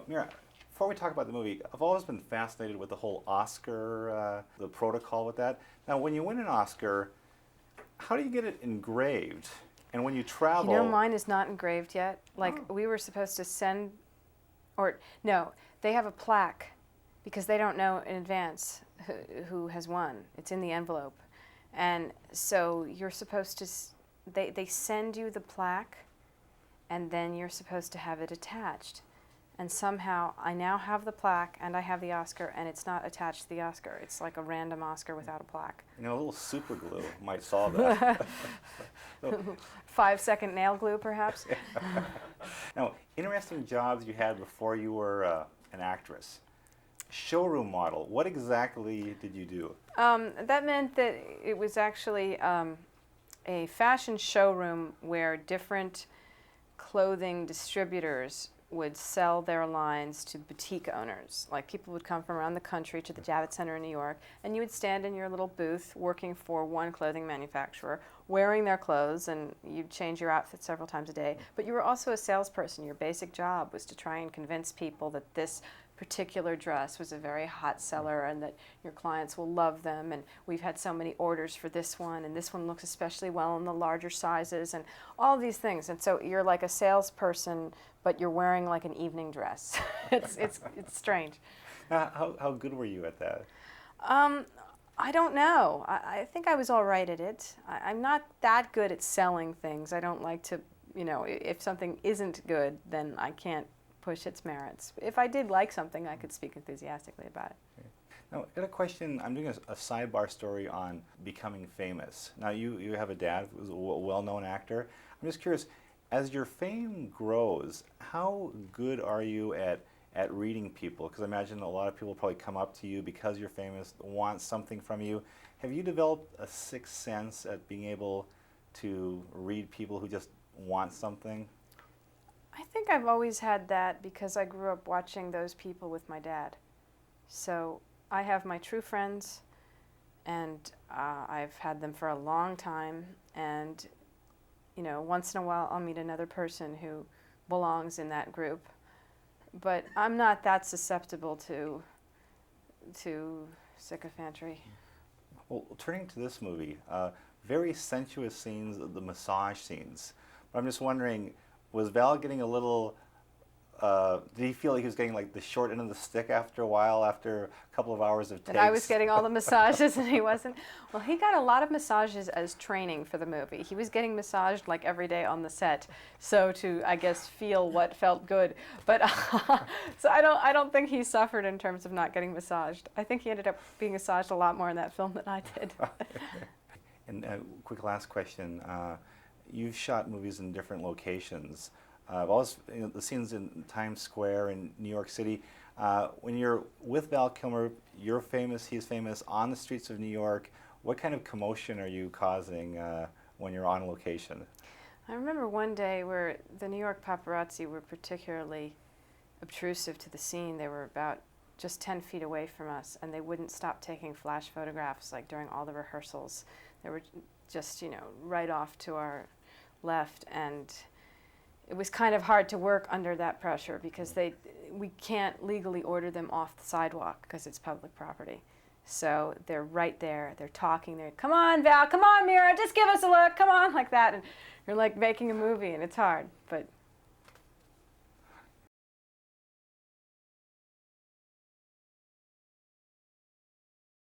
Mira, before we talk about the movie, I've always been fascinated with the whole Oscar, the protocol with that. Now, when you win an Oscar, how do you get it engraved? And when you You know, travel, mine is not engraved yet. Like, oh, we were supposed to send, or no, they have a plaque because they don't know in advance who has won. It's in the envelope. And so you're supposed to, they send you the plaque and then you're supposed to have it attached. And somehow I now have the plaque and I have the Oscar and it's not attached to the Oscar. It's like a random Oscar without a plaque. a little super glue might solve that. So, 5-second nail glue, perhaps. now, interesting jobs you had before you were an actress. Showroom model. What exactly did you do? That meant that it was actually a fashion showroom where different clothing distributors would sell their lines to boutique owners. Like, people would come from around the country to the Javits Center in New York, and you would stand in your little booth working for one clothing manufacturer, wearing their clothes, and you'd change your outfit several times a day. But you were also a salesperson. Your basic job was to try and convince people that this particular dress was a very hot seller and that your clients will love them, and we've had so many orders for this one, and this one looks especially well in the larger sizes, and all these things. And so you're like a salesperson, but you're wearing like an evening dress. It's strange. How good were you at that? I don't know. I think I was all right at it. I'm not that good at selling things. I don't like to, if something isn't good, then I can't push its merits. If I did like something, I could speak enthusiastically about it. Okay. Now, I got a question. I'm doing a sidebar story on becoming famous. Now, you have a dad who's a well-known actor. I'm just curious, as your fame grows, how good are you at reading people? Because I imagine a lot of people probably come up to you because you're famous, want something from you. Have you developed a sixth sense at being able to read people who just want something? I think I've always had that because I grew up watching those people with my dad. So I have my true friends, and I've had them for a long time. And, once in a while I'll meet another person who belongs in that group. But I'm not that susceptible to sycophantry. Well, turning to this movie, very sensuous scenes, the massage scenes. But I'm just wondering, was Val getting a little, did he feel like he was getting like the short end of the stick after a while, after a couple of hours of takes? That I was getting all the massages and he wasn't? Well, he got a lot of massages as training for the movie. He was getting massaged like every day on the set, so to, I guess, feel what felt good. But so I don't think he suffered in terms of not getting massaged. I think he ended up being massaged a lot more in that film than I did. And quick last question. You've shot movies in different locations. Always, the scenes in Times Square in New York City. When you're with Val Kilmer, you're famous, he's famous, on the streets of New York. What kind of commotion are you causing when you're on location? I remember one day where the New York paparazzi were particularly obtrusive to the scene. They were about just 10 feet away from us, and they wouldn't stop taking flash photographs like during all the rehearsals. They were just, right off to our left, and it was kind of hard to work under that pressure because we can't legally order them off the sidewalk because it's public property. So they're right there, they're talking, they're, come on Val, come on Mira, just give us a look, come on, like that, and you're like making a movie and it's hard, but